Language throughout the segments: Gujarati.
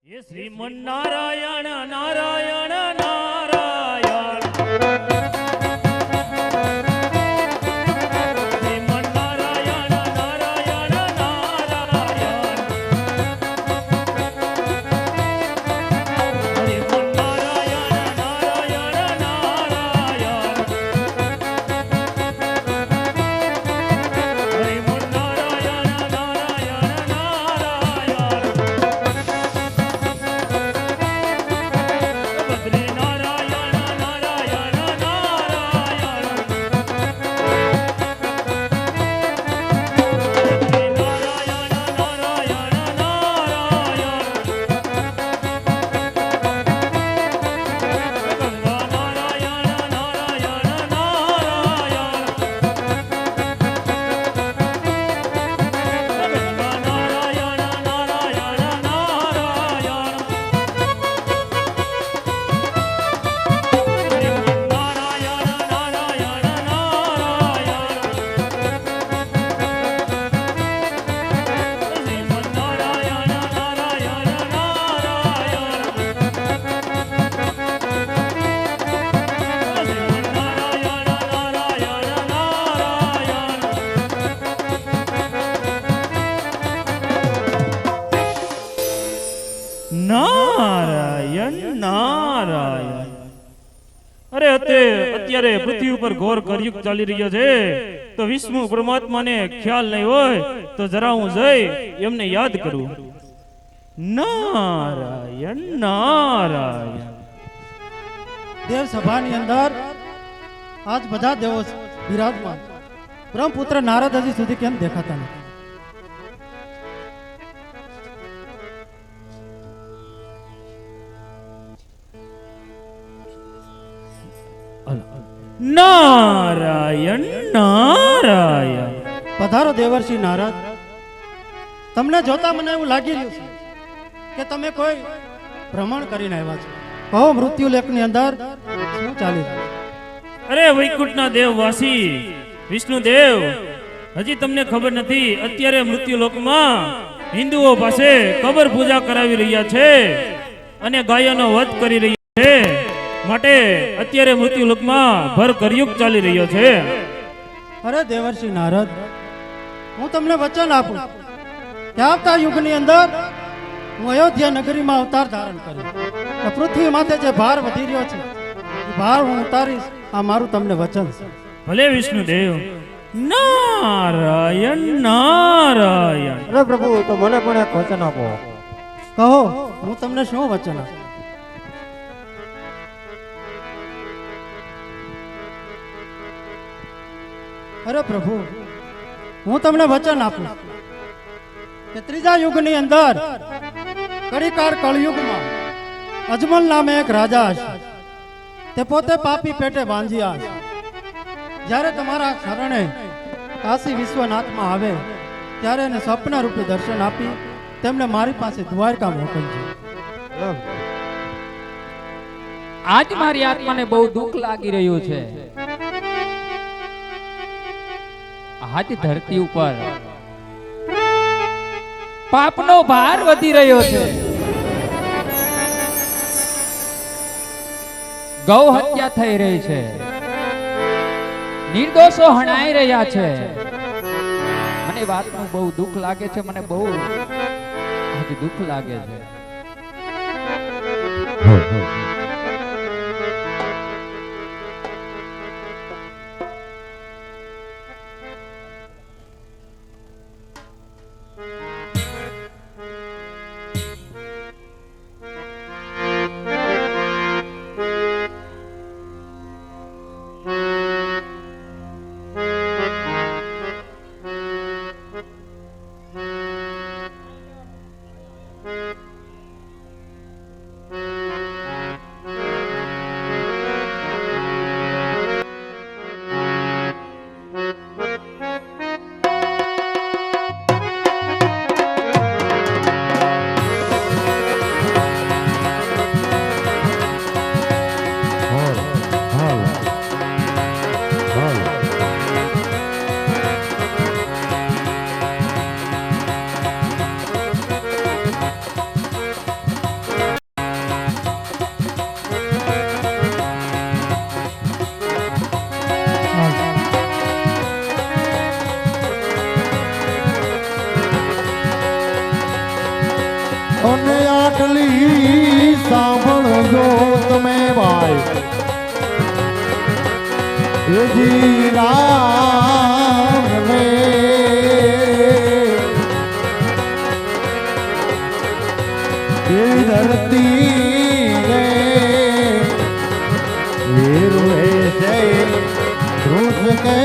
ये श्रीमन नारायण नारायण नारायण श्रीमन नारायण नारायण नारायण श्रीमन नारायण नारायण नारायण श्रीमन नारायण नारायण नारायण बद्री नारायण नारायण नारायण बद्री नारायण नारायण नारायण गंगा नारायण नारायण नारायण गंगा नारायण नारायण नारायण श्रीमन नारायण नारायण नारायण श्रीमन नारायण नारायण नारायण श्रीमन नारायण नारायण नारायण નારાયણ નારાયણ અરે અત્યારે પૃથ્વી ઉપર ઘોર કળયુગ ચાલી રહ્યો છે તો વિષ્ણુ પરમાત્માને ખ્યાલ નહીં હોય તો જરા હું જઈ એમને યાદ કરું. નારાયણ નારાયણ દેવ સભાની અંદર આજ બધા દેવો બિરાજમાન બ્રહ્મપુત્ર નારદ હજી સુધી કેમ દેખાતા નથી? નારાયણ નારાયણ પધારો દેવર્ષિ નારદ. તમને જોતા મને એવું લાગી રહ્યું છે કે તમે કોઈ ભ્રમણ કરીને આવ્યા છો. કહો મૃત્યુલેખની અંદર શું ચાલી રહ્યું? અરે વૈકુંઠના દેવવાસી વિષ્ણુદેવ, હજી તમને ખબર નથી, અત્યારે મૃત્યુલોકમાં હિન્દુઓ પાસે કબર પૂજા કરાવી રહ્યા છે અને ગાયોનો વધ કરી રહ્યા છે. માટે અત્યારે મૃત્યુલોકમાં ભર કળયુગ ચાલી રહ્યો છે. અરે દેવર્ષિ નારદ, હું તમને વચન આપું કે આવતા યુગની અંદર હું અયોધ્યા નગરીમાં અવતાર ધારણ કર્યો. આ પૃથ્વી માથે જે ભાર વધી રહ્યો છે એ ભાર હું ઉતારીશ. આ મારું તમને વચન છે. ભલે વિષ્ણુદેવ. નારાયણ નારાયણ અરે પ્રભુ, તો મને પણ એક વચન આપો. કહો, હું તમને શું વચન આપું? અરે પ્રભુ, હું તમને વચન આપું કે ત્રીજા યુગની અંદર કળીકાર કળયુગમાં અજમલ નામે એક રાજા હશે. તે પોતે પાપી પેટે બાંધ્યા હશે. જ્યારે તમારા શરણે કાશી વિશ્વનાથમાં આવે ત્યારે એને સ્વપ્ન રૂપે દર્શન આપી તેમને મારી પાસે દ્વારકા મોકલજો. આજ મારી આત્માને બહુ દુઃખ લાગી રહ્યું છે. આજ ધરતી ઉપર પાપનો ભાર વધી રહ્યો છે. ગૌ હત્યા થઈ રહી છે, નિર્દોષો હણાઈ રહ્યા છે. મને વાતનું બહુ દુઃખ લાગે છે. મને બહુ આજ દુઃખ લાગે છે. આટલી સાંભળજો તમે ભાઈ એ જી રામ રે એ ધરતી રે વીર છે ધ્રુસ કે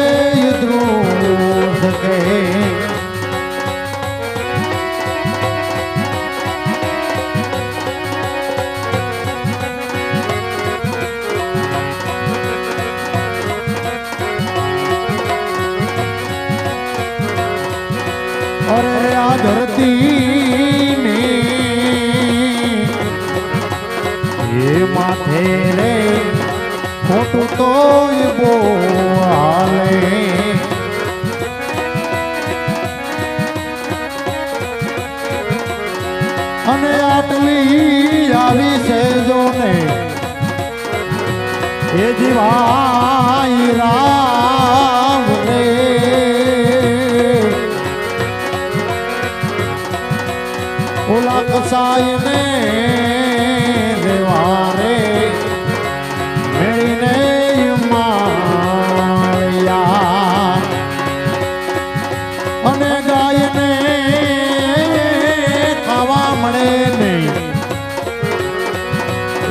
ધ્રુસ કે અરે આ ધરતી ને એ માથે રે ખોટું તો બોલે અને આટલી આવી સેજો ને એ જીવાઈ રામ રે ઓલા કસાય ને દેવારે મેળીને માળ્યા અને ગાયને ખાવા મળે નહીં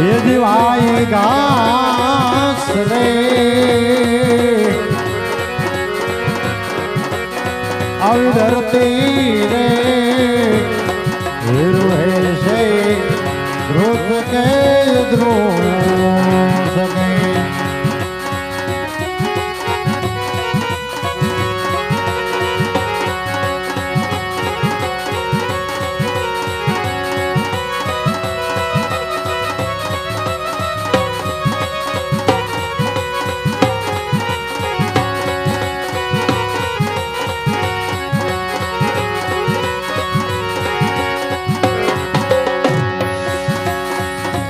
એ જીવાય ઘાસ રે આવી ધરતી રે છે ધ્રુસ કે ધ્રુસ કે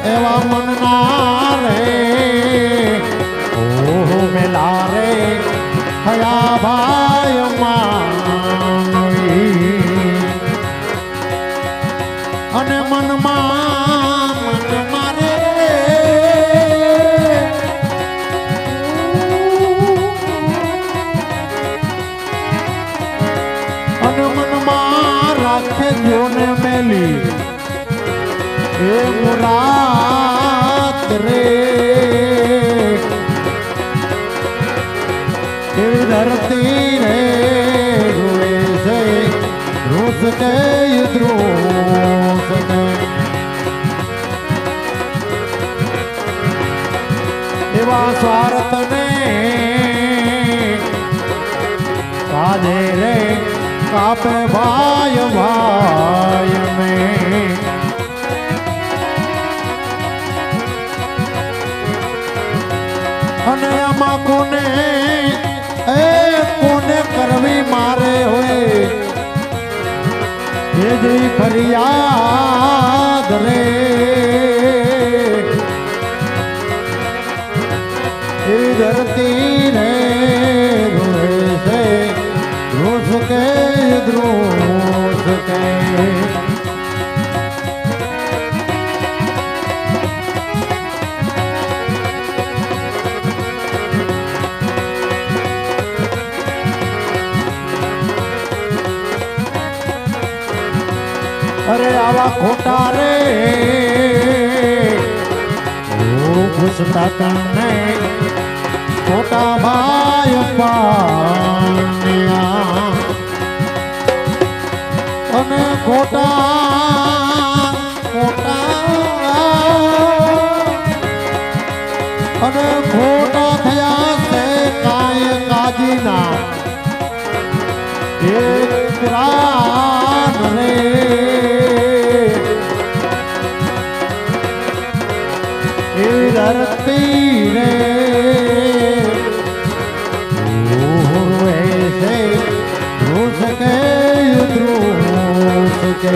એવા મનના રે ઓહો મેલા રે હયા ભાઈ માનવી અને મનમાં રે અને મનમાં રાખે જોને મેલી એ મુરાદ રે એવી ધરતી રે રોએ છે ધ્રુસ કે ધ્રુસ કે એવા સ્વાર્થ ને કાજે રે કાપે ભાઈ ભાઈ મેં અને આમાં કોને કોને કરવી મારે હોય એ જે ફરિયાદ રે એ ધરતી રે રોએ છે ધ્રુસ કે ધ્રુસ કે અરે આવા ખોટા રે પૂછતા તને ખોટા ભાઈ પાન્યા અને ખોટા અને ખોટા થયા છે કાય કાજીના એક પ્રાણ રે એ ધરતી રે રોએ છે ધ્રુસ કે ધ્રુસ કે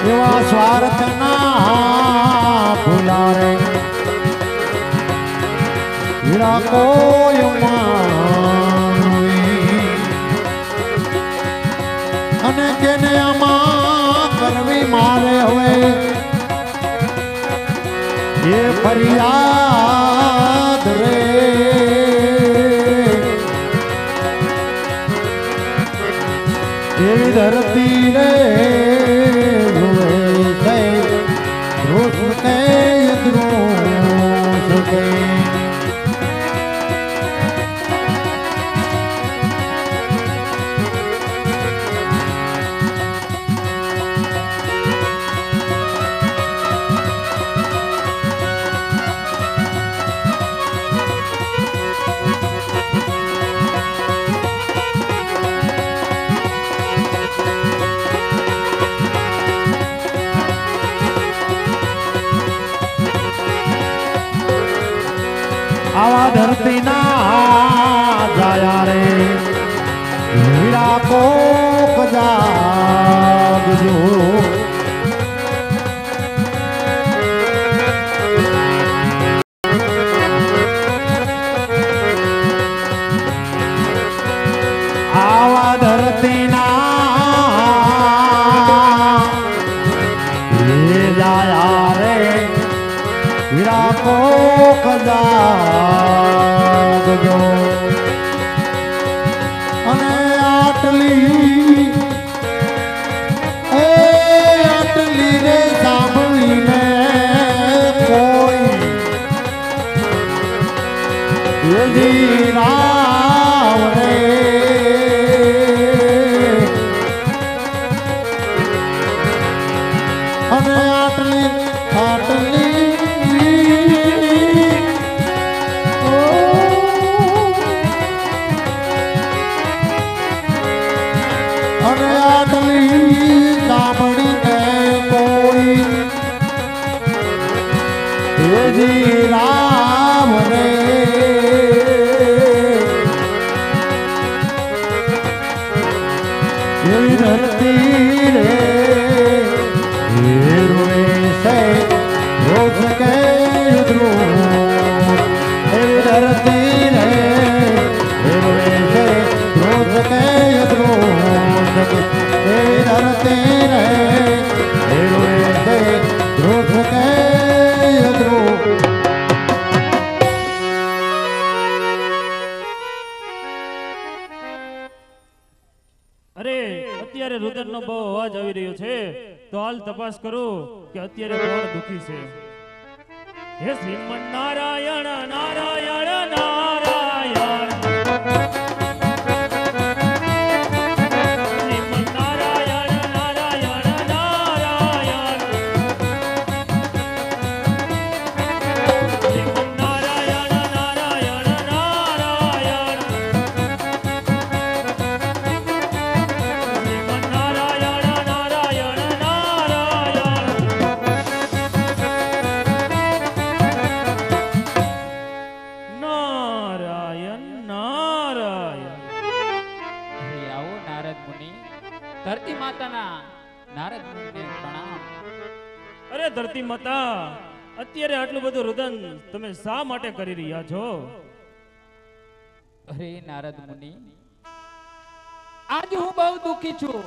એવા સ્વાર્થ ના ભૂલા રે હીરા કોઈ માં ફરિયાદ રે એવી ધરતી રે રોવે છે રોષ કે દ્રોષ કે આવા ધરતી ના જાયા રે હીરા કોક જાગજો આવા ધરતી ના જાયા રે હીરા કોક જાગજો અને આટલી રે સાંભળીને કોઈ યદી રામ રે અને આટલી અને આટલી સાંભળીને કોઈ હેજી રામ રે એવી ધરતી રે રોવે છે રોષ કે દ્રોષ એવી ધરતી રે રોવે છે રોષ કે દ્રોષ એવી ધરતી રે રોવે છે રોષ કે દ્રોષ અરે અત્યારે રુદનનો બહુ અવાજ આવી રહ્યો છે, તો હાલ તપાસ કરો કે અત્યારે કોણ દુખી છે. હે શ્રીમન નારાયણ નારાયણ નારાયણ શ્રીમન નારાયણ નારાયણ નારાયણ શ્રીમન નારાયણ નારાયણ નારાયણ શ્રીમન નારાયણ નારાયણ નારાયણ નારાયણ. અરે આવો નારદ મુનિ, ધરતી માતાના નારદ મુનિને પ્રણામ. અરે ધરતી માતા, અત્યારે આટલું બધું રુદન તમે શા માટે કરી રહ્યા છો? અરે નારદ મુનિ, આજ હું બહુ દુખી છું.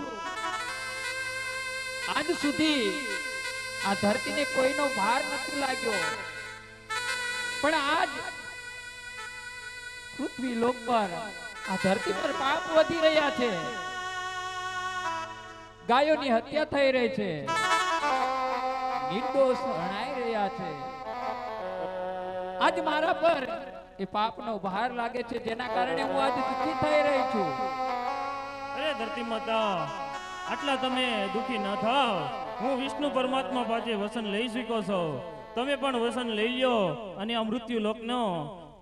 આજ સુધી આ ધરતીને કોઈનો ભાર નથી લાગ્યો, પણ આજ પૃથ્વી લોક પર આ ધરતી પર પાપ વધી રહ્યા છે. ગાયોની હત્યા થઈ રહી છે, નિર્દોષ હણાઈ રહ્યા છે. આજ મારા પર એ પાપનો ભાર લાગે છે, જેના કારણે હું આજ દુઃખી થઈ રહી છું. અરે ધરતી માતા, આટલા તમે દુઃખી ન થાવ. હું વિષ્ણુ પરમાત્મા પાસે વસન લઈ શક્યો છો, તમે પણ વસન લઈ લ્યો અને આ મૃત્યુ લોકનો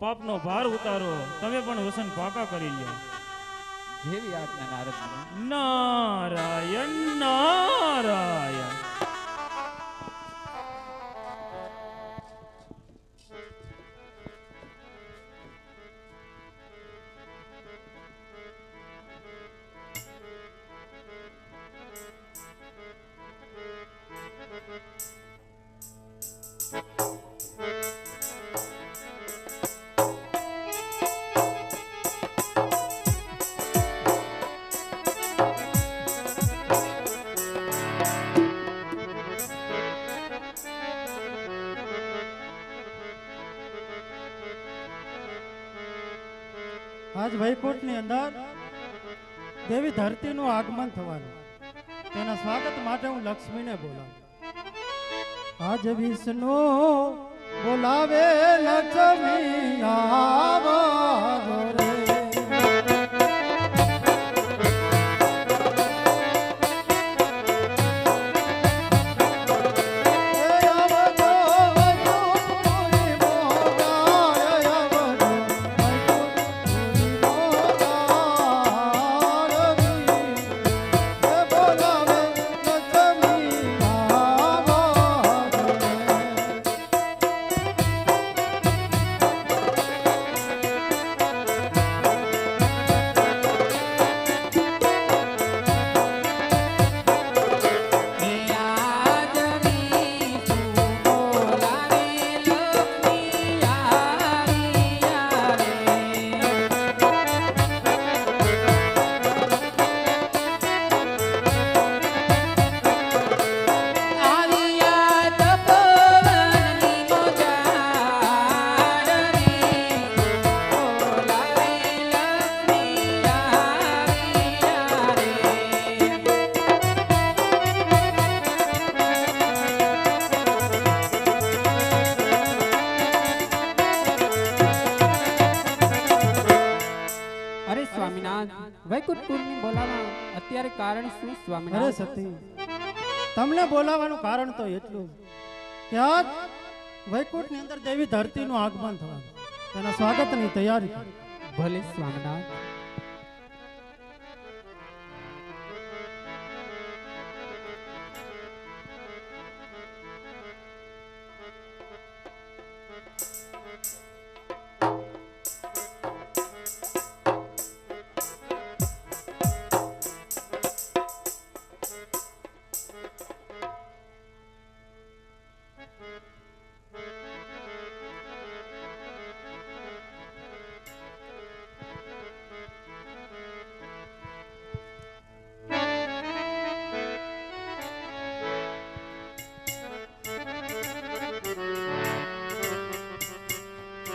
પાપનો ભાર ઉતારો. તમે પણ વસન પાકા કરી લ્યો. જેવી આજ્ઞા નારદ મુનિ. નારાયણ નારાયણ. વૈકુંઠની અંદર દેવી ધરતીનું આગમન થવાનું, તેના સ્વાગત માટે હું લક્ષ્મીને બોલાવું. આજ વિષ્ણુ બોલાવે લક્ષ્મી આવજો રે. વૈકુંઠપુરની બોલાવા અત્યારે કારણ શું અરે સ્વામિનાથ? સતી, તમને બોલાવાનું કારણ તો એટલું જ કે આજ વૈકુંઠની અંદર દેવી ધરતીનું આગમન થવાનું, તેના સ્વાગતની તૈયારી કરો. ભલે સ્વામિનાથ.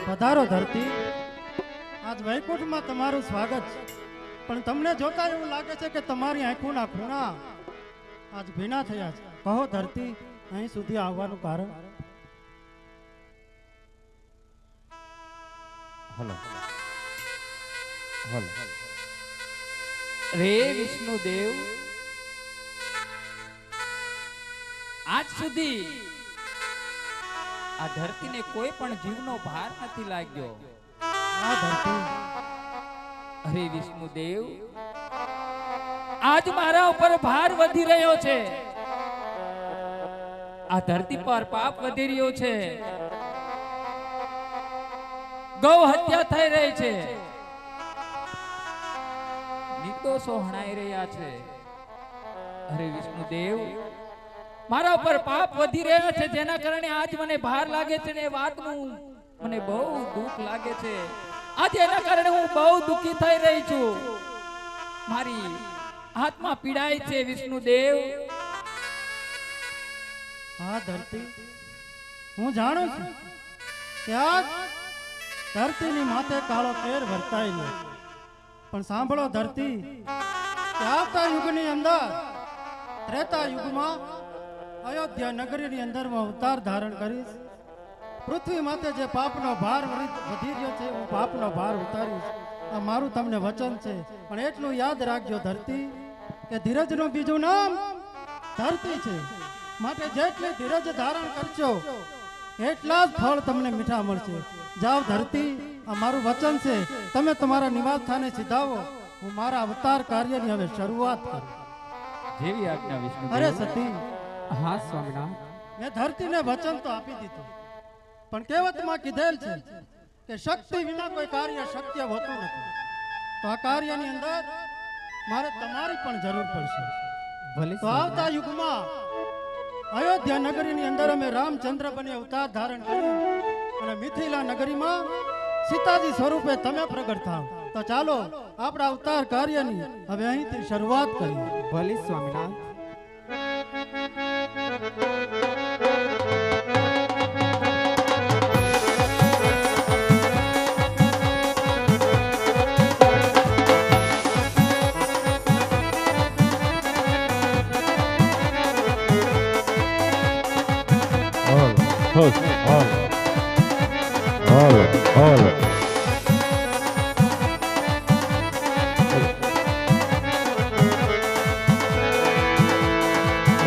પધારો ધરતી, આજ વૈકુંઠમાં તમારું સ્વાગત છે, પણ તમને જોતા એવું લાગે છે કે તમારી આંખોના ખૂણા આજ ભીના થયા છે. કહો ધરતી, અહીં સુધી આવવાનું કારણ? હલો હલો રે વિષ્ણુદેવ, આજ સુધી આ ધરતીને કોઈ પણ જીવનો ભાર નથી લાગ્યો. આ ધરતી, અરે વિષ્ણુદેવ, આજ મારા ઉપર ભાર વધી રહ્યો છે. આ ધરતી પર પાપ વધી રહ્યો છે. ગૌ હત્યા થઈ રહી છે. નિર્દોષો હણાઈ રહ્યા છે. અરે વિષ્ણુદેવ, મારા ઉપર પાપ વધી રહ્યા છે, જેના કારણે આજ મને ભાર લાગે છે ને એ વાતનું મને બહુ દુઃખ લાગે છે. આજે એના કારણે હું બહુ દુઃખી થઈ રહી છું. મારી આત્મા પીડાય છે વિષ્ણુદેવ. આ ધરતી, હું જાણું છું કે આજ ધરતીની માથે કાળો કેર વર્તાયેલો, પણ સાંભળો ધરતી, કે આવતા યુગની અંદર, ત્રેતા યુગમાં અયોધ્યા નગરીની અંદર હું અવતાર ધારણ કરીશ. પૃથ્વી માથે જે પાપનો ભાર વધી રહ્યો છે, હું પાપનો ભાર ઉતારીશ. આ મારું તમને વચન છે. પણ એટલું યાદ રાખજો ધરતી, કે ધીરજનું બીજું નામ ધરતી છે. માટે જેટલી ધીરજ ધારણ કરશો એટલા જ ફળ તમને મીઠા મળશે. જાઓ ધરતી, આ મારું વચન છે. તમે તમારા નિવાસ સ્થાને સીધાવો. હું મારા અવતાર કાર્યની હવે શરૂઆત કરું. જેવી આજ્ઞા વિષ્ણુ. અરે સતી, હા સ્વામિનાથ. મેં ધરતીને વચન તો આપી દીધું, પણ કહેવતમાં કીધેલ છે કે શક્તિ વિના કોઈ કાર્ય શક્ય હોતું નથી. તો આ કાર્યની અંદર મારે તમારી પણ જરૂર પડશે. ભલે તો આવતા યુગમાં અયોધ્યા નગરીની અંદર અમે રામચંદ્ર બની અવતાર ધારણ કર્યું, અને મિથિલા નગરીમાં સીતાજી સ્વરૂપે તમે પ્રગટ થાવ. તો ચાલો આપણા અવતાર કાર્યની હવે અહીંથી શરૂઆત કરીએ. ભલે સ્વામિનાથ. બસ હાલ હાલ હાલ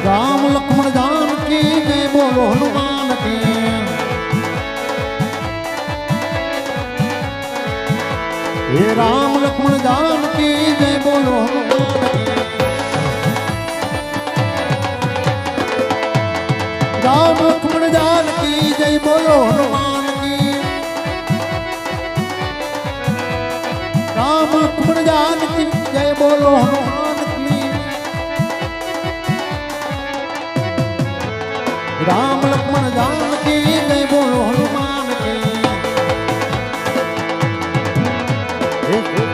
राम लक्ष्मण जानकी जय बोलो हनुमान की हे राम लक्ष्मण जानकी जय बोलो हनुमान की राम लक्ष्मण जानकी जय बोलो हनुमान की राम लक्ष्मण जानकी जय बोलो हनुमान की राम लक्ष्मण जानकी जय बोलो हनुमान की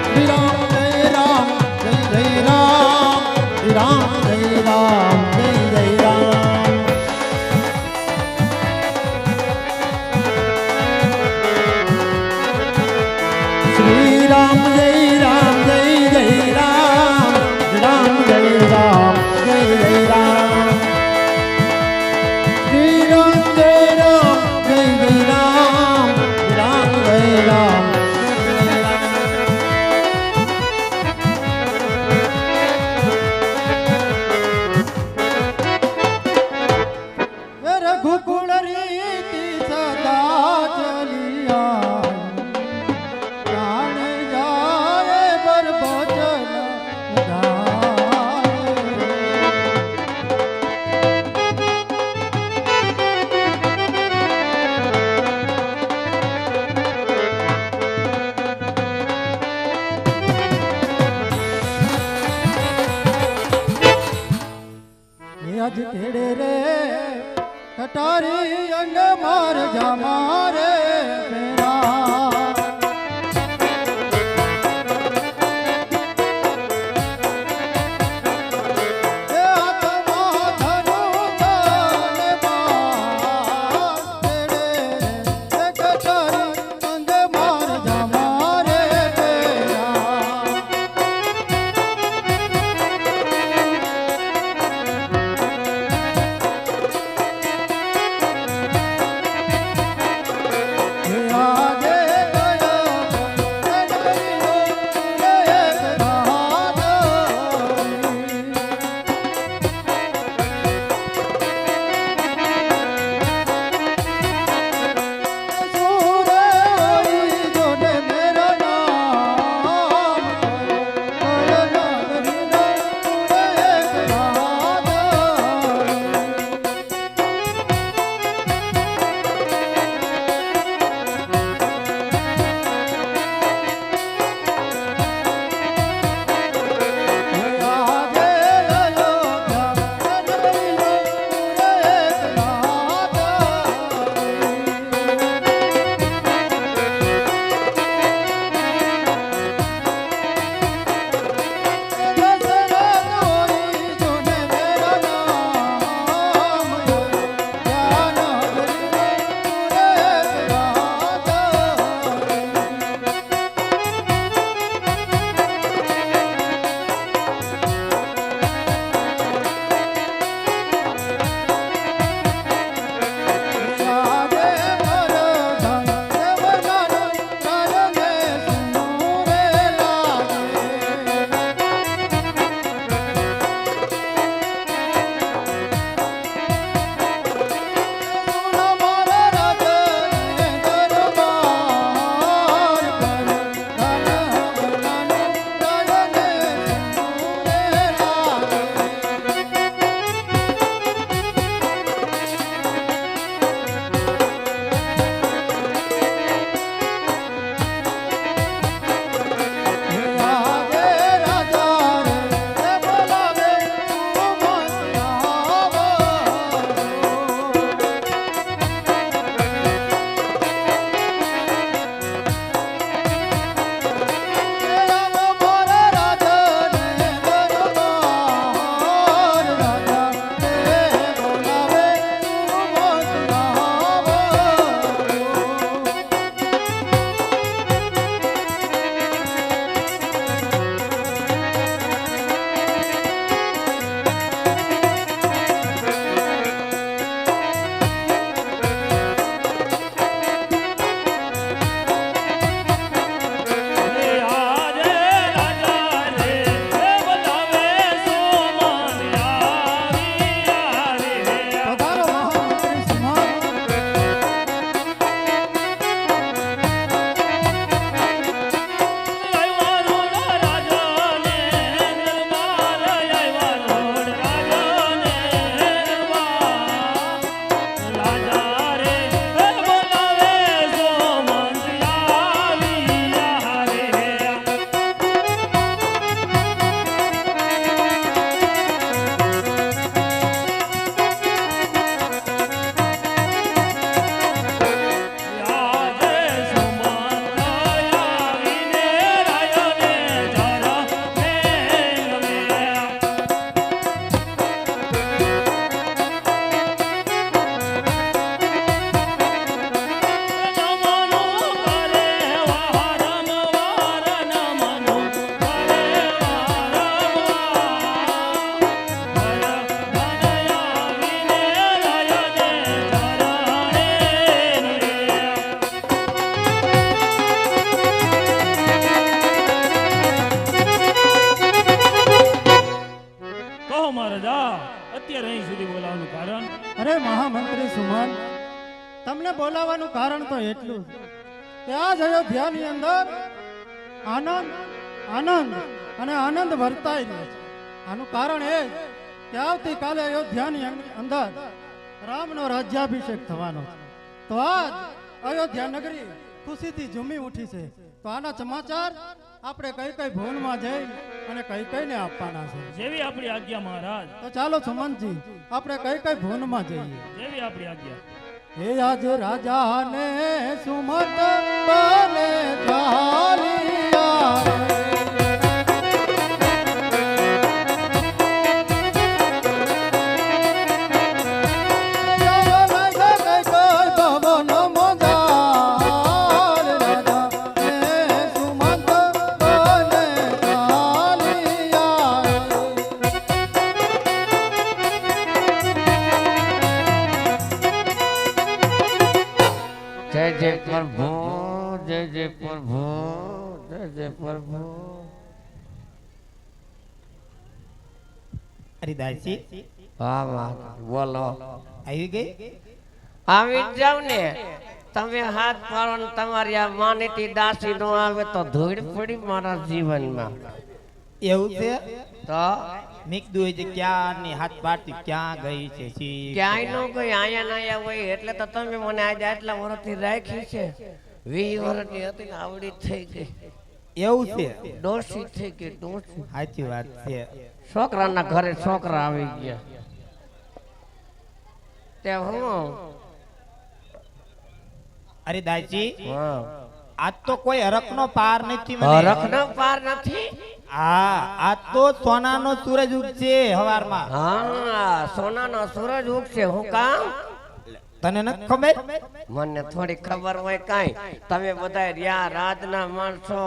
श्री राम जय राम जय जय राम श्री राम जय राम जय जय राम श्री राम जय राम जय जय राम श्री राम जय राम जय जय राम श्री राम जय राम जय जय राम श्री राम जय राम रघुकुल रीति सदा चलिया प्राण जाए बर बचन जाए। आज तेरे रे कटारी अंग मार जा मारे मेरा ए आत्मा धनुष ने बार तेरे रे कटारी अंग मार जा मारे मेरा आगे અત્યારે અહીં સુધી બોલાવવાનું કારણ? અરે મહામંત્રી સુમન, તમને બોલાવવાનું કારણ તો એટલું જ કે આજ અયોધ્યાની અંદર આનંદ આનંદ અને આનંદ વર્તાઈ રહ્યો છે. આનું કારણ એ જ કે આવતીકાલે અયોધ્યાની અંદર રામનો રાજ્યાભિષેક થવાનો છે. તો આજ અયોધ્યા નગરી ખુશીથી ઝૂમી ઉઠી છે. તો આના સમાચાર આપણે કઈ કઈ ભુવનમાં જઈ અને કઈ કઈને આપવાના છે. જેવી આપણી આજ્ઞા મહારાજ. તો ચાલો સુમનજી, આપણે કઈ કઈ ભુવનમાં જઈએ. જેવી આપણી આજ્ઞા. હે આજ રાજાને સુમત બને ચાલિયા રે. જય જય પ્રભુ, જય જય પ્રભુ, જય જય પ્રભુ. હરિદાસજી હા વાહ, બોલો. આવી ગઈ? આવી જ જાવ ને. તમે હાથ પાડો ને તમારી આ માનીતી દાસી નો આવે તો ધૂળ પડી મારા જીવનમાં. એવું છે? તો મિક દુઈ જે ક્યાં ની હાથ પાડતી ક્યાં ગઈ છે શી? ક્યાંય નો કોઈ આયા ના આયા હોય એટલે તો તમે મને આજે આટલા વર્ષથી રાખી છે. 20 વર્ષની હતી ને આવડી થઈ ગઈ. એવું છે? ડોસી થઈ ગઈ, ડોસી. સાચી વાત છે. છોકરાના ઘરે છોકરા આવી ગયા. તે હું હરિદાસજી હા, આજ તો કોઈ હરખનો પાર નથી મને. હરખનો પાર નથી. હા, આજ તો સોનાનો સૂરજ ઉગશે હવારમાં. હા, સોનાનો સૂરજ ઉગશે. હું કામ? તને નથી ખબર? મને થોડી ખબર હોય કાઈ. તમે બધા રહ્યા રાજના માણસો,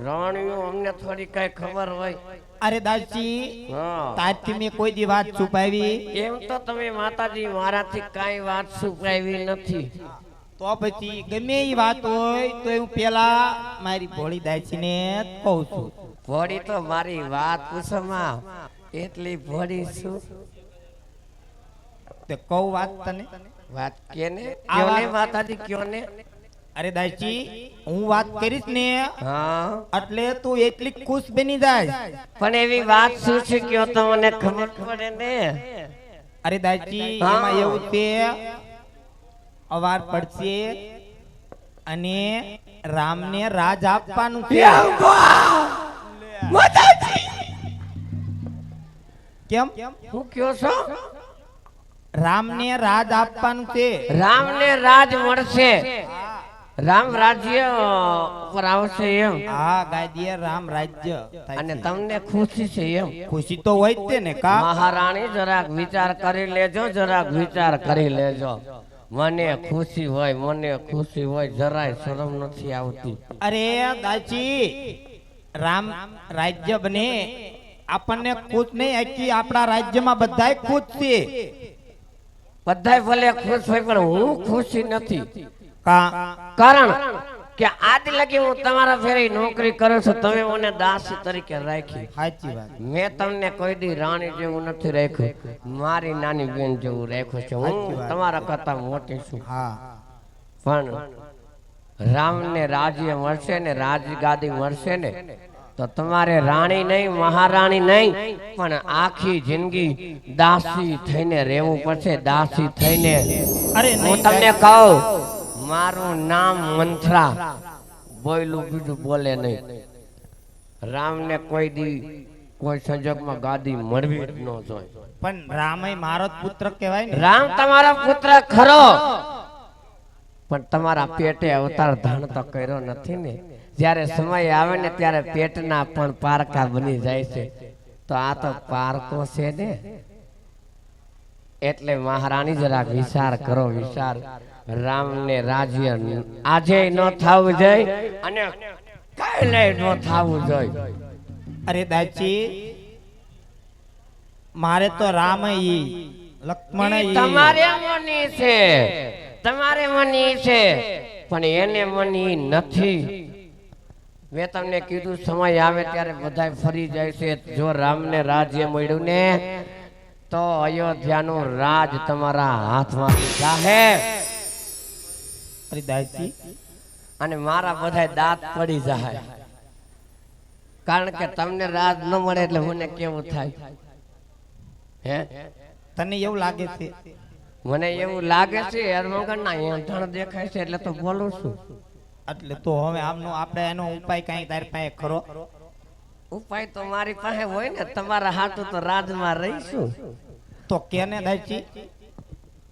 રાણીઓ, અમને થોડી કઈ ખબર હોય. અરે દાસજી, હા, તારથી મેં કોઈ દી વાત છુપાવી? એમ તો તમે માતાજી મારાથી કાઈ વાત છુપાવી નથી. તો પછી ગમે એ વાત હોય તો હું પેલા મારી ભોળી દાસીને જ કહું છું. ભોળી તો મારી વાત પૂછમાં એટલી ભોળી છું. તે કહું વાત તને? વાત કેને? આ કયો ને વાત- માતાજી કયો ને. અરે દાસજી, હું વાત કરીશ ને હા, એટલે તું એટલી ખુશ બની જાય. પણ એવી વાત શું છે કયો તો મને ખબર પડે ને. અરે દાસજી, હા. એમાં એવું છે, અવાર પડશે અને રામને રાજ આપવાનું છે. કેમ? હું કયો છો? રામને રાજ આપવાનું છે. રામને રાજ મળશે. રામ રાજ્ય પર આવશે એમ. હા, ગાદીએ રામ રાજ્ય થાય અને છે. તમને ખુશી છે એમ. ખુશી તો હોય જ તે ને કા? મહારાણી જરાક વિચાર કરી લેજો, જરાક વિચાર કરી લેજો. મને ખુશી હોય, મને ખુશી હોય, જરાય શરમ નથી આવતી. અરે દાસી, રામ રાજ્ય બને આપણને ખુશ નહીં, આખી આપણા રાજ્યમાં બધાય ખુશ છે. બધાય ભલે ખુશ હોય પણ હું ખુશી નથી. કા? કારણ કે આજ લગી હું તમારા ફેરી નોકરી કરું છું. તમે મને દાસી તરીકે રાખી. સાચી વાત. મેં તમને કોઈ દી રાણી જેવું નથી રાખ્યું. મારી નાની બેન જેવું રાખ્યું છે. હું સાચી વાત. તમારા કરતા મોટી છું. હા, પણ રામને રાજ્ય મળશે ને રાજગાદી મળશે ને તો તમારે રાણી નહીં, મહારાણી નહીં, પણ આખી જિંદગી દાસી થઈને રહેવું પડશે. દાસી થઈને. અરે હું નહીં તમને કહું, મારું નામ મંથરા. બોયલું બીજું બોલે નહીં. રામને કોઈ દી કોઈ સંજોગમાં ગાદી મળવી જ ન જોઈએ. પણ રામય મારો જ પુત્ર કહેવાય ને. રામ તમારો પુત્ર ખરો, પણ તમારા પેટે અવતાર ધારણ તો કર્યો નથી ને. જ્યારે સમય આવે ને ત્યારે પેટના પણ પારકા બની જાય છે. તો આ તો પારકો છે ને. એટલે મહારાણી જરાક વિચાર કરો, વિચાર. રામને રાજ્ય આજે ન થવું જોઈએ અને કાલે ન થવું જોઈએ. અરે દાસી, મારે તો રામ લક્ષ્મણ ઈ તમારે મની છે, તમારે મની છે, પણ એને મની નથી. મેં તમને કીધું સમય આવે ત્યારે બધાય ફરી જાય છે. જો રામને રાજ્ય મળ્યું ને તો અયોધ્યાનું રાજ તમારા હાથમાંથી જાહે અરે દાસજી અને મારા બધા દાંત પડી જાય. કારણ કે તમને રાજ ન મળે એટલે મને કેવું થાય? હે, તને એવું લાગે છે? મને એવું લાગે છે હરમંગળના એંધણ દેખાય છે એટલે તો બોલું છું. એટલે તો હવે આમનો આપણે એનો ઉપાય કાંઈ તારી પાસે ખરો? ઉપાય તો મારી પાસે હોય ને, તમારા હાથું તો રાજમાં રહીશું. તો કેને દાસજી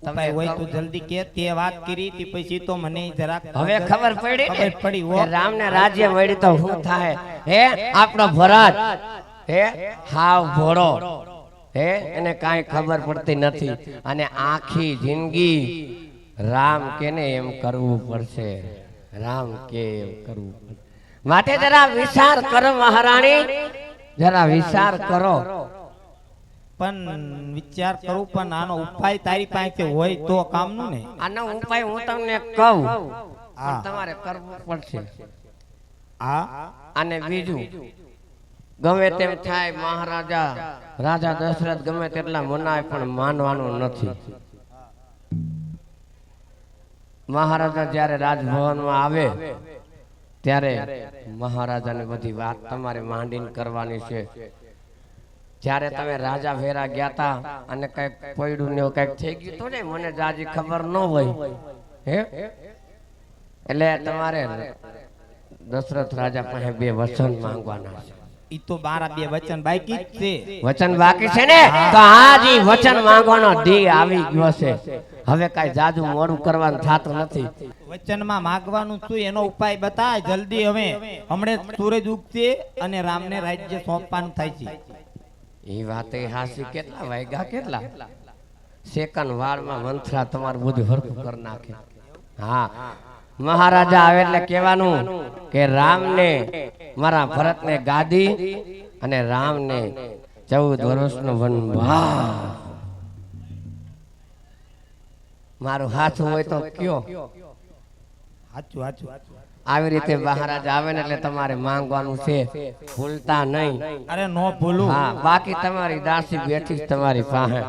તમે હોય તો જલ્દી કે. તે વાત કરી તી પછી તો મને જરાક હવે ખબર પડી ને ખબર પડી હો. કે રામને રાજ્ય મળ્યું તો શું થાય? હે, આપણો ભરત હે હાવ ભોળો હે, એને કાંઈ ખબર પડતી નથી અને આખી જિંદગી રામ કેને એમ કરવું પડશે. રામ કે એમ કરવું પડશે. માટે જરા વિચાર કરો મહારાણી, જરા વિચાર કરો. પણ વિચાર કરું પણ આનો ઉપાય તારી પાસે હોય તો કામનું ને. આનો ઉપાય હું તમને કહું, હા. તમારે કરવું પડશે. હા અને બીજું, ગમે તેમ થાય મહારાજા રાજા દશરથ ગમે તેટલા મનાય પણ માનવાનું નથી. મહારાજા જ્યારે રાજભવનમાં આવે ત્યારે મહારાજાને બધી વાત તમારે માંડીને કરવાની છે. જ્યારે તમે રાજા વેરા ગયા તા અને કઈક પડ્યું ને કઈક થઈ ગયું તો ને, મને જાજી ખબર ન હોય હે, એટલે તમારે દશરથ રાજા પાસે 2 વચન માંગવાના છે. ઈ તો મારા 2 વચન બાકી જ છે. વચન બાકી છે ને, તો આજી વચન માંગવાનો દી આવી ગયો છે. હવે કાઈ જાજુ મોડું કરવાનું થતું નથી. વચનમાં માંગવાનું છું એનો ઉપાય બતાય જલ્દી. હવે હમણે સૂરજ ઉગશે અને રામને રાજ્ય સોંપવાનું થાય છે. એ વાત એ હાસી. કેટલા વાગ્યા? કેટલા સેકન્ડ વાળમાં મંથરા તમારું બધું હરખું કરી નાખે. હા, મહારાજા આવે એટલે કહેવાનું કે રામને, મારા ભરતને ગાદી અને રામને 14 વર્ષનો વનવાસ. મારું હાથું હોય તો કયો. સાચું સાચું. આવી રીતે મહારાજા આવે ને એટલે તમારે માંગવાનું છે, ભૂલતા નહીં. અરે નો ભૂલું. હા, બાકી તમારી દાસી બેઠી છે તમારી પાસે.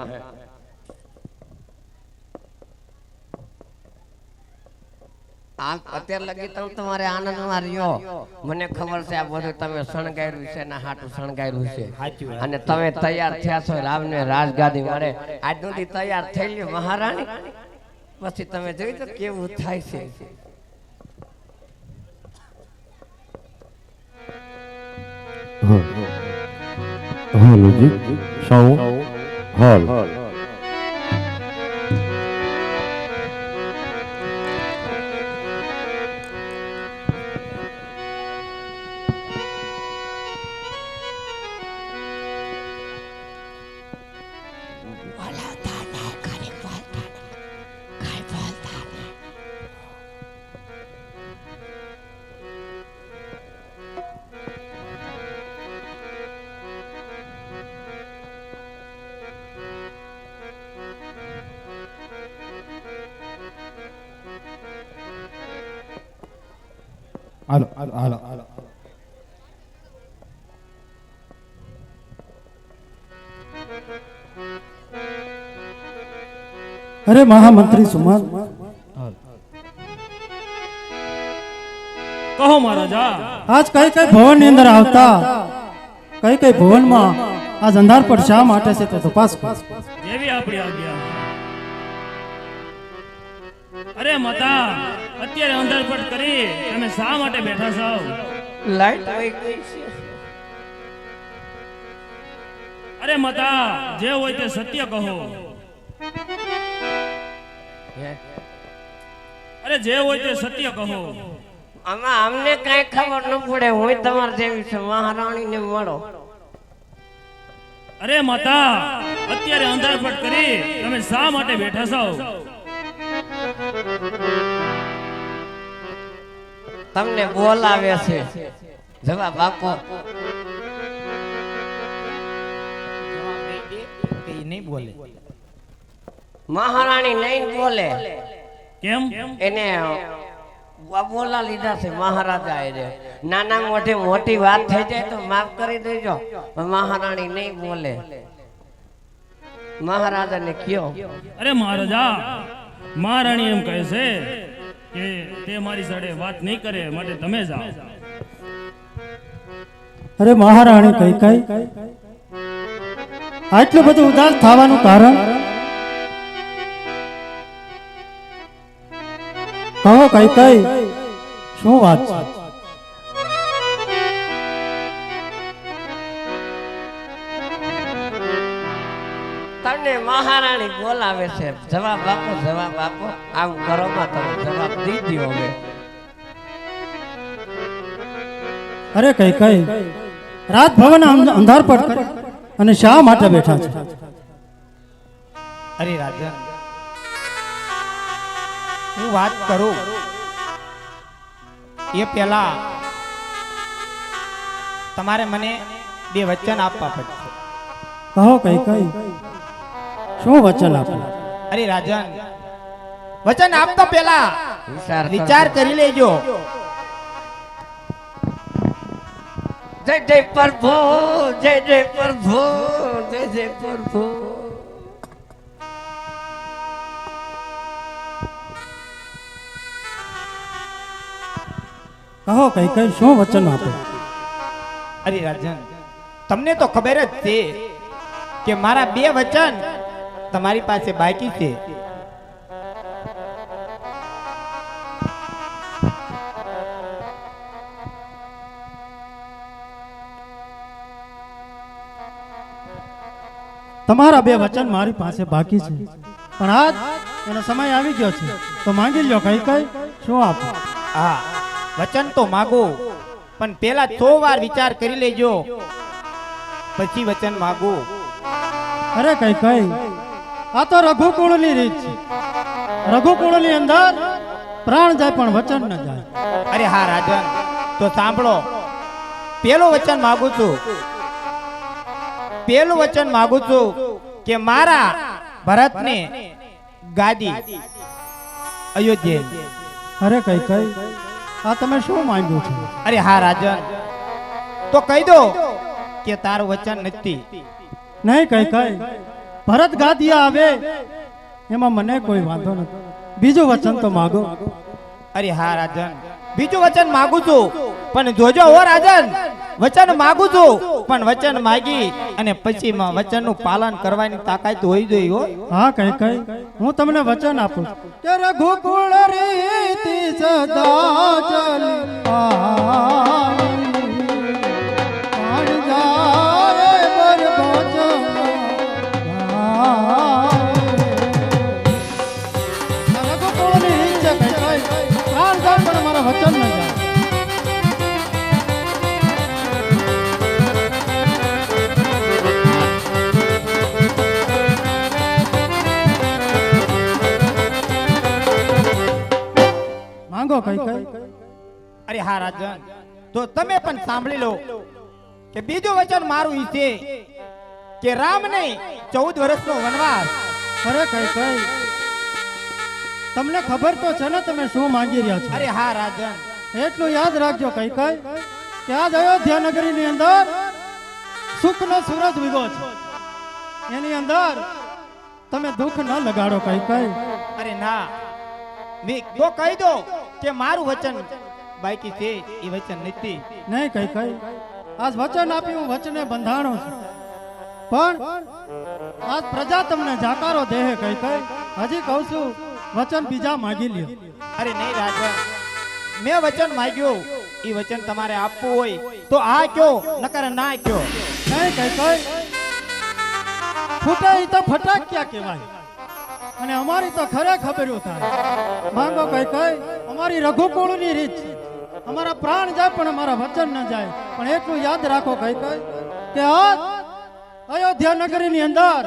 આમ અત્યારે લગી તમે તમારે આનંદમાં રહ્યો. મને ખબર છે આ બધું તમે શણગાર્યું છે ને હાટું શણગાર્યું છે. સાચું. અને તમે તૈયાર થયા છો રામને રાજગાદી મળે. આજ સુધી તૈયાર થઈ લ્યો મહારાણી, પછી તમે જોઈ તો કેવું થાય છે. હાલ જી સૌ હાલ હાલો હાલો હાલો. અરે મહામંત્રી સુમન, કહો મહારાજા. આજ કઈ કઈ ભવન ની અંદર આવતા કઈ કઈ ભવનમાં આજ અંધાર પર શા માટે છે તો તપાસ કર. જેવી આપણી આજ્ઞા. અરે માતા, અત્યારે અંધારપટ કરી તમે શા માટે બેઠા છો? લાઈટ વહી ગઈ છે. અરે માતા, જે હોય તે સત્ય કહો. અરે જે હોય તે સત્ય કહો. આમાં અમને કઈ ખબર ન પડે. હું તમારે જેવી છે, મહારાણીને મળો. અરે માતા, અત્યારે અંધારપટ કરી તમે શા માટે બેઠા છો? તમને બોલાવે છે. જવાબ આપો. કે ઈ નહીં બોલે. મહારાણી નહીં બોલે. કેમ? એને બોલા લીધા છે મહારાજા. એને નાના મોટી મોટી વાત થઈ જાય તો માફ કરી દેજો. મહારાણી નહીં બોલે. મહારાજાને કયો. અરે મહારાજા, મહારાણી એમ કહે છે કે તે મારી સાથે વાત નહીં કરે, માટે તમે જાઓ. અરે મહારાણી કઈ કઈ આટલું બધું ઉદાસ થવાનું કારણ કહો કઈ કઈ શું વાત છે? તને મહારાણી બોલાવે છે. જવાબ આપો, જવાબ આપો. આમ કરો માં તમે જવાબ દીધો હવે. અરે કઈ કઈ રાજભવન અંધાર પર અને શા માટે બેઠા છે? અરે રાજન, હું વાત કરું એ પહેલા તમારે મને બે વચન આપવા પડશે. કહો કઈ કઈ શું વચન આપો? અરે રાજન, વચન આપતા પહેલા વિચાર કરી લેજો. જય જય પ્રભુ, જય જય પ્રભુ, જય જય પ્રભુ. કહો કઈ કઈ શું વચન આપો? અરે રાજન, તમને તો ખબર જ છે કે મારા બે વચન તમારી પાસે બાકી છે. તમારા બે વચન મારી પાસે બાકી છે, પણ આજ એનો સમય આવી ગયો છે, તો માંગી લ્યો કઈ કઈ શું આપો? હા, વચન તો માગો, પણ પેલા 100 વાર વિચાર કરી લેજો, પછી વચન માગો. અરે કઈ કઈ આ તો રઘુકુળની રીત છે. રઘુકુળની અંદર પ્રાણ જાય પણ વચન ન જાય. અરે હા રાજન, તો સાંભળો. પેલું વચન માગું છું, પેલું વચન માગું છું કે મારા ભરતને ગાદી અયોધ્યા. અરે કઈ કઈ આ તમે શું માંગ્યું છે? અરે હા રાજન, તો કહી દો કે તારું વચન નથી. નહીં કઈ કઈ ભરત ગાદિયા આવે એમાં મને કોઈ વાંધો નથી, બીજું વચન તો માગો. અરે હા રાજન, બીજું વચન માગું છું, પણ જોજો હો રાજન, વચન માગું છું પણ વચન માગી અને પછી વચનનું પાલન કરવાની તાકાત હોવી જોઈએ હો. હા કઈ કઈ હું તમને વચન આપું કે રઘુકુળ રીતિ સદા ચલી આઈ જાય બર વચન રઘુકુળની રીત છે કઈ કઈ પ્રાણ જાય પણ મારા વચન ન જાય. માંગો કઈ કઈ. અરે હા રાજન, તો તમે પણ સાંભળી લો કે બીજું વચન મારું ઈ છે કે રામને 14 વર્ષનો વનવાસ. અરે કઈ કઈ તમને ખબર તો છે ને તમે શું માંગી રહ્યા છો? અરે હા રાજન, એટલું યાદ રાખજો કઈ કઈ કે આજ અયોધ્યા નગરીની અંદર સુખનો સૂરજ ઉગ્યો છે, એની અંદર તમે દુઃખ ન લગાડો કઈ કઈ. અરે ના, તો કહી દો કે મારું વચન બાકી છે, એ વચન નથી. નહીં કઈ કઈ આજ વચન આપ્યું, વચને બંધાણો છે, પણ આજ પ્રજા તમને જાકારો દે કઈ કઈ. હજી કહું છું વચન બીજા માગી લ્યો. અરે નહીં રાજન, મેં વચન માંગ્યું, એ વચન તમારે આપવું હોય તો આ કયો, નકર ના કયો. નહીં કઈ કઈ ફૂટે ઈ તો ફટાક્યા કહેવાય, અને અમારી તો ખરે ખબર્યું થાય. માંગો કઈ કઈ અમારી રઘુકુળની રીત છે, અમારા પ્રાણ જાય પણ અમારા વચન ન જાય. પણ એટલું યાદ રાખો કઈ કઈ કે આજ અયોધ્યા નગરીની અંદર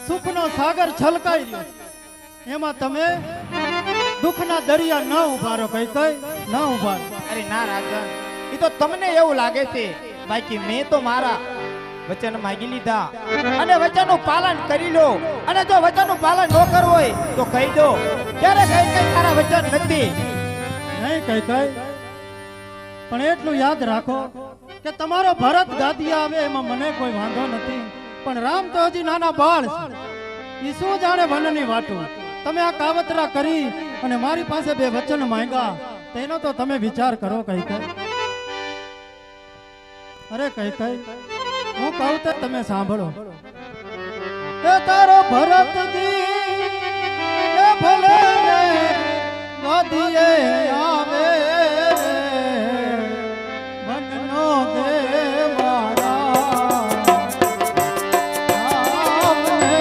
સુખનો સાગર છલકાઈ રહ્યો છે, એમાં તમે દુઃખના દરિયા ન ઉભારો કઈ કઈ, ન ઉભારો. અરે ના રાજન, એ તો તમને એવું લાગે છે, બાકી મેં તો મારા વચન માંગી લીધા અને વચનનું પાલન કરી લો. અને જો વચનનું પાલન ન કરવું હોય તો કહી દો ક્યારે કઈ કઈ તારા વચન નથી. નહીં કઈ કઈ પણ એટલું યાદ રાખો કે તમારો ભરત ગાદી આવે એમાં મને કોઈ વાંધો નથી, પણ રામ તો હજી નાના બાળ છે. ઈ શું જાણે વનની વાટું. તમે આ કાવતરા કરી અને મારી પાસે બે વચન માંગ્યા, તેનો તો તમે વિચાર કરો. કઈ અરે કઈ હું કહું તો તમે સાંભળો. એ તારો ભરત જી એ ભલે ગોદીએ આવે વનનો દેવ મારા રામને.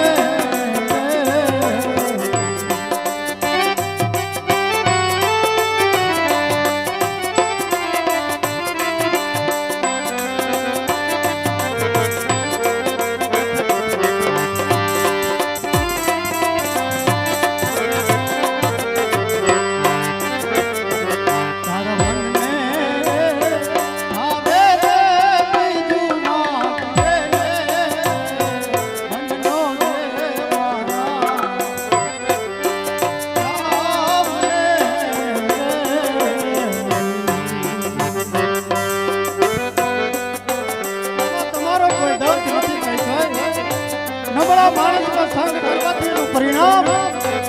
નબળા માણસનો સંગ કરવાથી એનું પરિણામ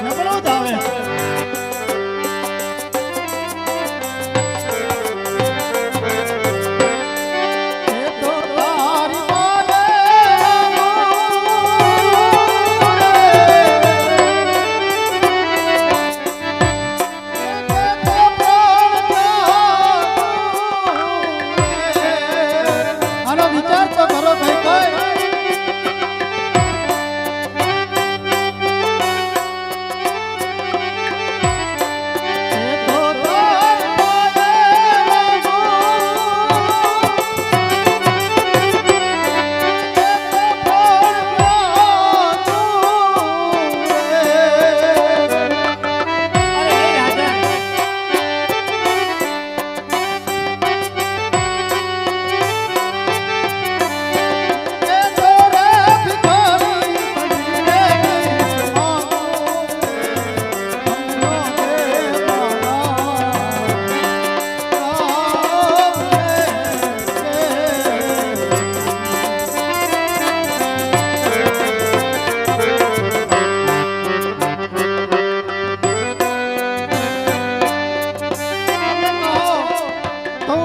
નબળો જ આવે. એ તો તારી મારે આનો વિચાર તો કરો. કઈ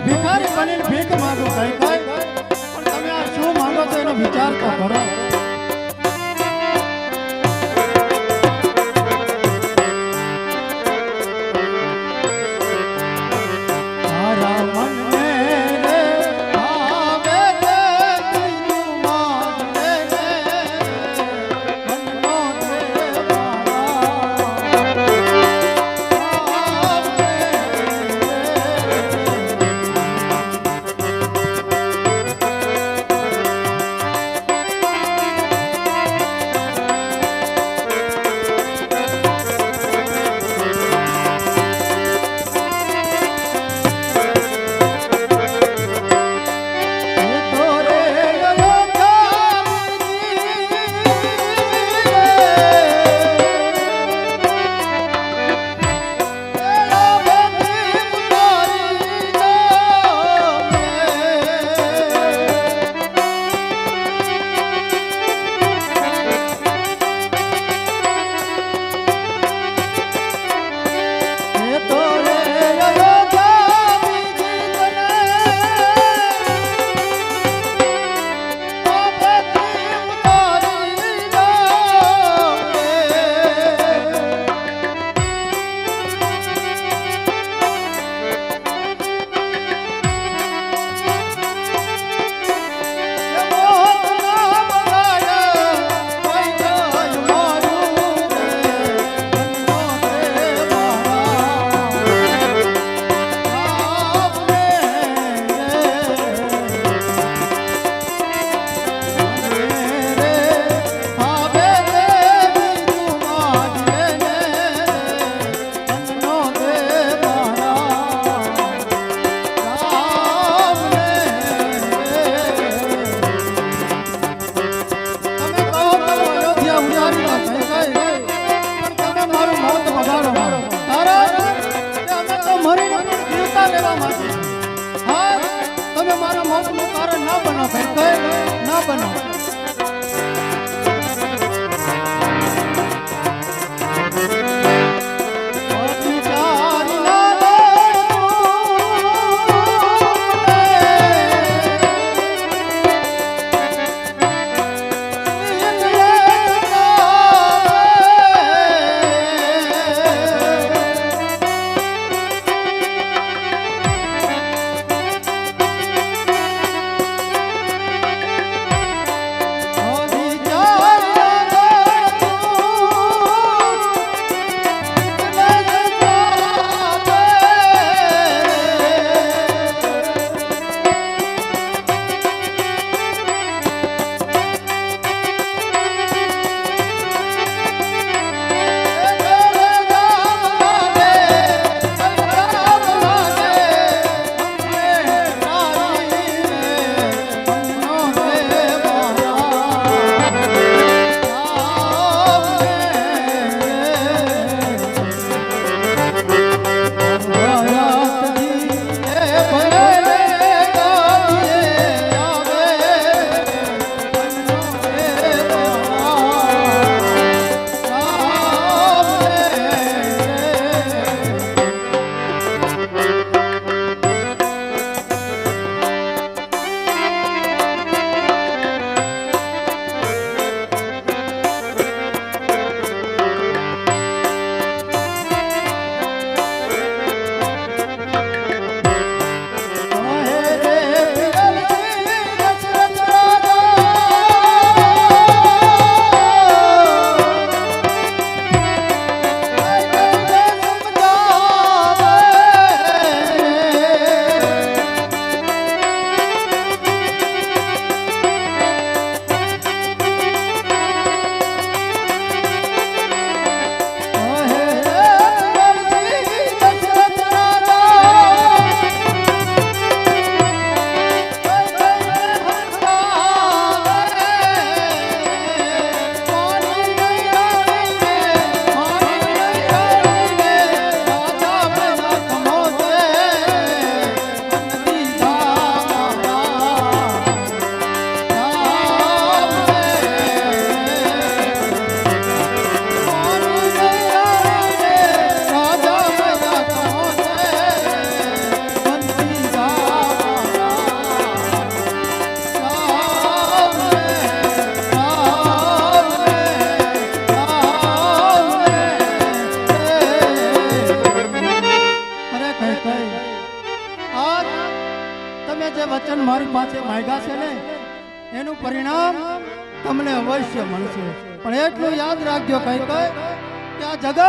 ભિખારી બનીને ભીખ માંગો. કઈ પણ તમે આ શું માંગો છો એનો વિચાર તો કરો. તારા મનને રે આવે રે તું માને રે મનનો દેવ મારા મોતનું કારણ ના બનો ભાઈ, ના બનો. ભાગ્યા છે ને એનું પરિણામ તમને અવશ્ય મળશે. પણ એટલું યાદ રાખજો કઈ કે આ જગત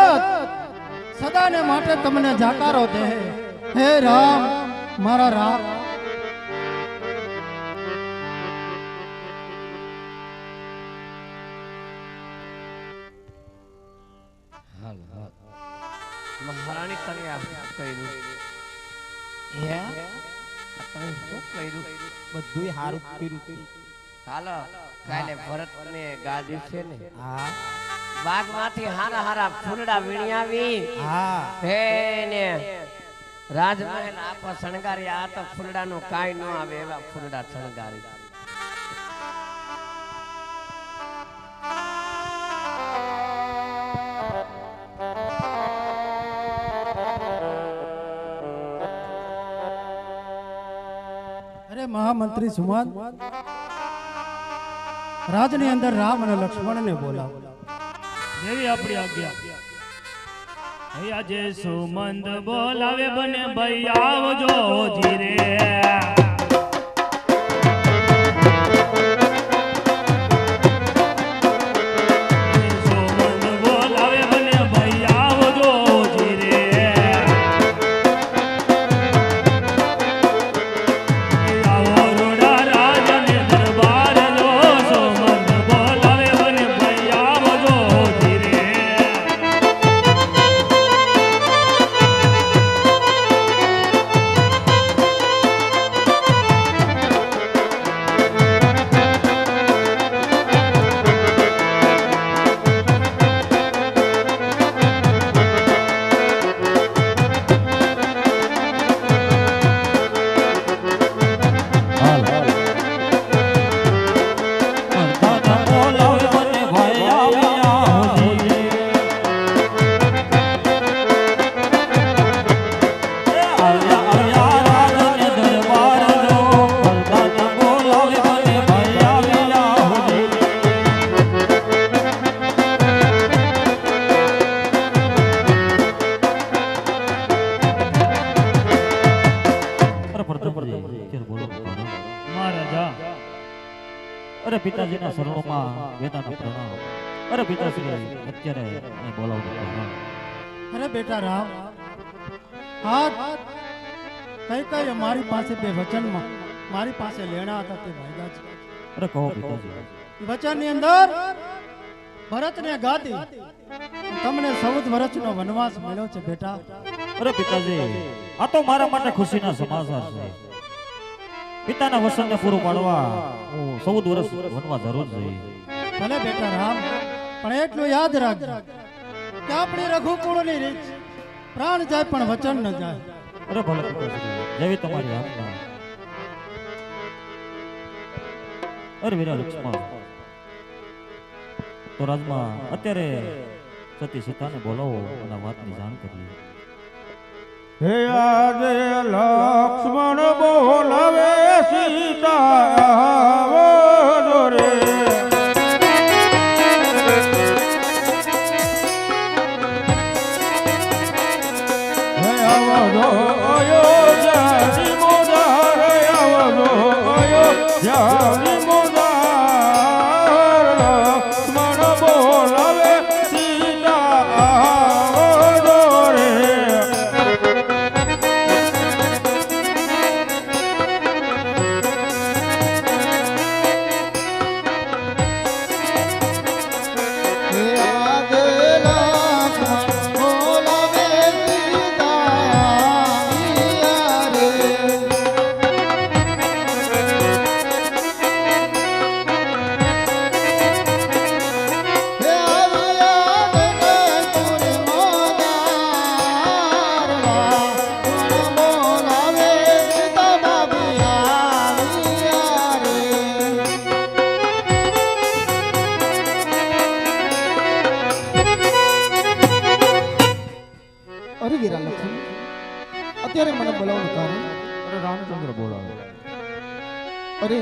સદાને માટે તમને જાકારો દે. હે રામ, મારા રામ. મહારાણી તને આ કર્યું હે તમે શું કર્યું? બધુંય હારું કર્યું. હાલો કાલે ભરત ને ગાદી છે ને, હા બાગમાંથી હારા હારા ફૂલડા વીણ્યાવી હા હે ને રાજમહેલ આખો શણગારી. આ તો ફૂલડાનું કાંઈ ન આવે એવા ફૂલડા શણગારી. અરે મહામંત્રી સુમંત, રાજની અંદર રામ અને લક્ષ્મણને બોલાવો. જેવી આપણી આજ્ઞા. હે આજે સુમંત બોલાવે બને ભાઈ આવજો જીરે. સુમંત બોલાવે બને ભાઈ આવજો જીરે. આવો રોડા રાજને દરબાર જો. સુમંત બોલાવે બને ભાઈ આવજો જીરે. મહારાજા, અરે પિતાજીના શરણોમાં વેદાના પ્રણામ. અરે પિતાશ્રી અત્યારે અહીં બોલાવવાનું પ્રણામ. અરે બેટા રામ, હાથ કઈ કઈ મારી પાસે બે વચનમાં મારી પાસે લેણા હતા તે ભાગ્યા છે. અરે કહો પિતાજી. વચનની અંદર ભરતને ગાદી તમને 14 વર્ષનો વનવાસ મળ્યો છે બેટા. અરે પિતાજી, આ તો મારા માટે ખુશીના સમાચાર છે. પિતાના વસનને પૂરું પાડવા હું 14 વર્ષ વનવા જરૂર જઈ. ભલે બેટા રામ, પણ એટલું યાદ રાખજો કે આપણી રઘુકુળની રીત પ્રાણ જાય પણ વચન ન જાય. અરે ભલે પિતાશ્રી, જેવી તમારી આજ્ઞા. અરે વીરા લક્ષ્મણ, તો રાજમાં અત્યારે સતી સીતાને બોલાવો અને વાતની જાણ કરીએ. હે આજે લક્ષ્મણ બોલાવે સીતા આવજો રે. હે આવજો અયોધ્યાની મોદાર, આવજો અયોધ્યાની મોદાર. લક્ષ્મણ બોલાવે સીતા આવજો રે. અરે વીરા લક્ષ્મણ, અત્યારે મને બોલાવવાનું કારણ? અરે રામચંદ્ર બોલાવે. અરે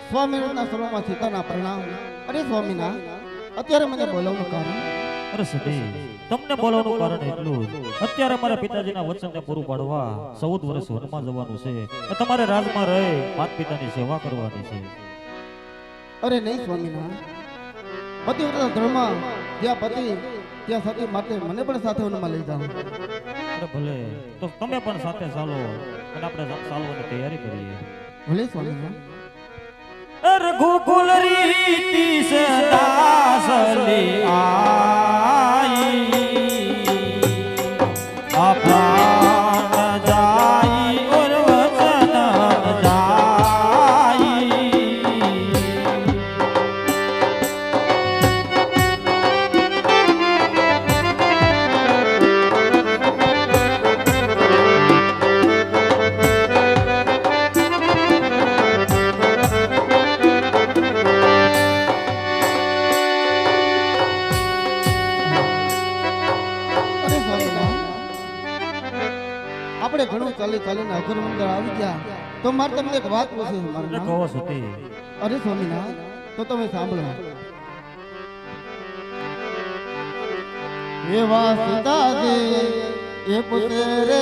સ્વામિનારાયણના સર્વમાં સીતાના પ્રણામ. અરે સ્વામિનારાયણ, અત્યારે મને બોલાવવાનું કારણ? અરે સતી તમને બોલવાનું કારણ એટલું જ. અત્યારે મારા પિતાજીના વચનને પૂરું પાડવા 14 વર્ષ વનમાં જવાનું છે. તમારે રાજમાં રહી માતા પિતાની સેવા કરવાની છે. અરે નહીં સ્વામિનારાયણ, પતિવ્રતા ધર્મ જ્યાં પતિ ત્યાં સતી માટે મને પણ સાથે વનમાં લઈ જાઓ. અરે ભલે, તો તમે પણ સાથે ચાલો અને આપણે ચાલવાની તૈયારી કરીએ. ભલે સ્વામિનારાયણ. રઘુકુલ રીતિ સદાસલી આઈ આ પ્રાણ જાઈ ઓર વચન જાઈ. અરે સ્વામિનારાયણ, આપણે ઘણું ચાલી ચાલીને અઘર મંદિર આવી ગયા, તો મારે તમને એક વાત પૂછવી છે મારા એટલે નામ. કહો સતી અરે સ્વામિનારાયણ, તો તમે સાંભળો. એવા સીતાજી એ પૂછે રે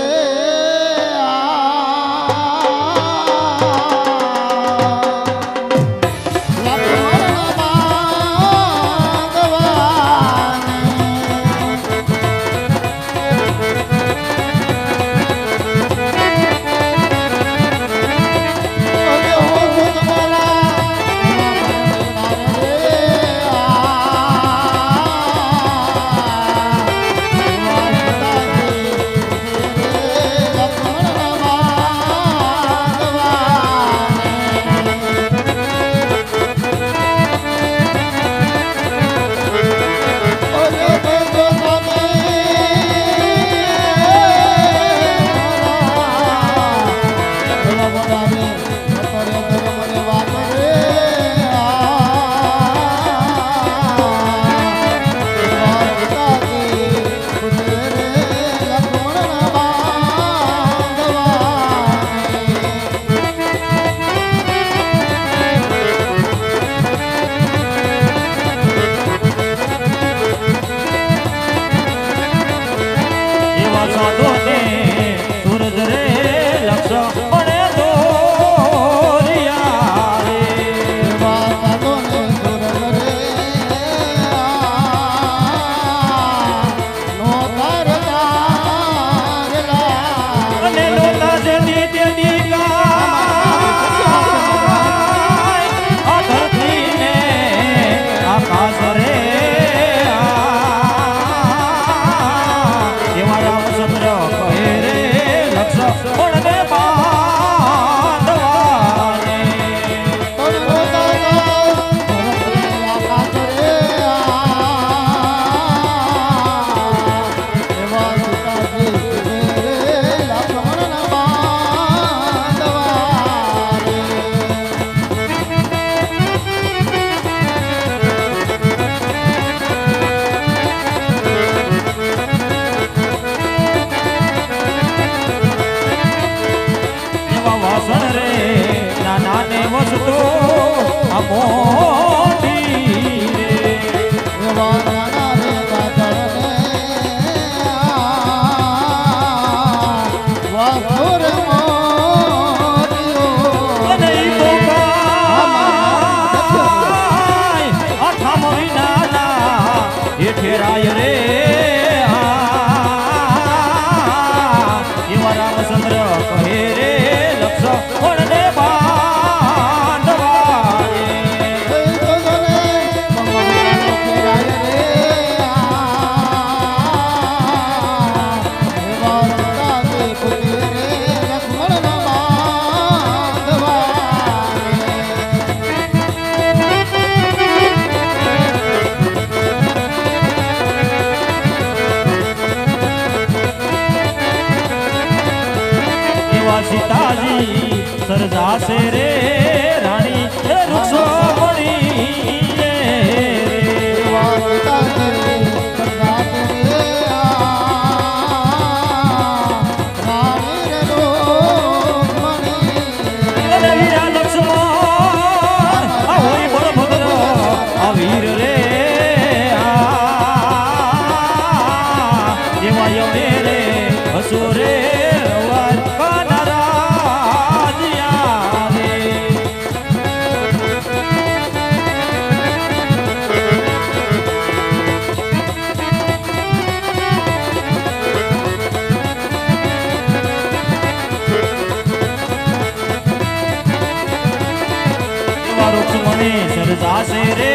જાશે રે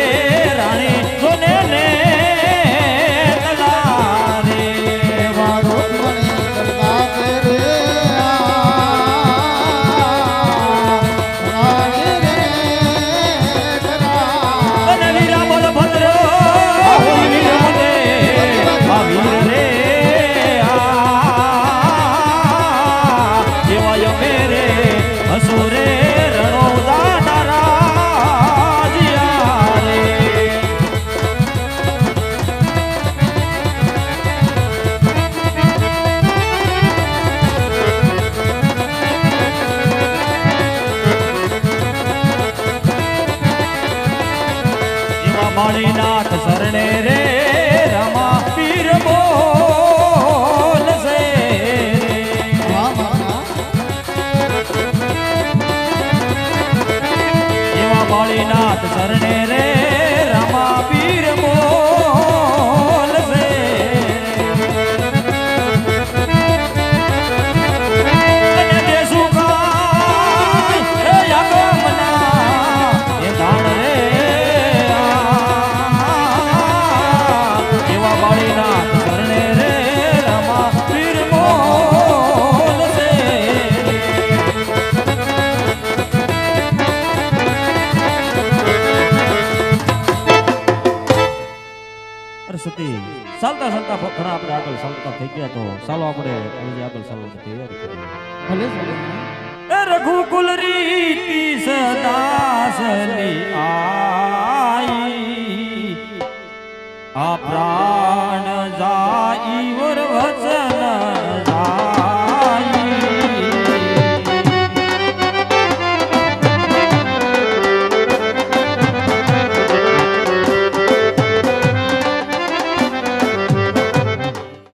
રાણી જોને ને તલારે વાળો મને કરતા રે રાણી રે કરા અને વીરા બોલ ભદ્ર વીર બોલે આ વીર રે જેવાય મેરે હસુરે રણો દાનારા જીયા રે એવા માળીનાથ શરણે રે રમા પીર બોલ સે હા મારા એવા માળીનાથ શરણે રે રમા પીર બોલ સે અને દેશું કાંઈ એ યાગમના એ દાણ રે એવા માળીનાથ શરણે રે રમા પીર બોલ સે અરે સતી ચાલતા ચાલતા ઘણા આપણે આગળ ચાલતા થઈ ગયા તો ચાલો આપણે હવે આગળ ચાલવાની તૈયારી કરીએ ભલે ભલે રઘુકુલ રીતિ સદા સલી આ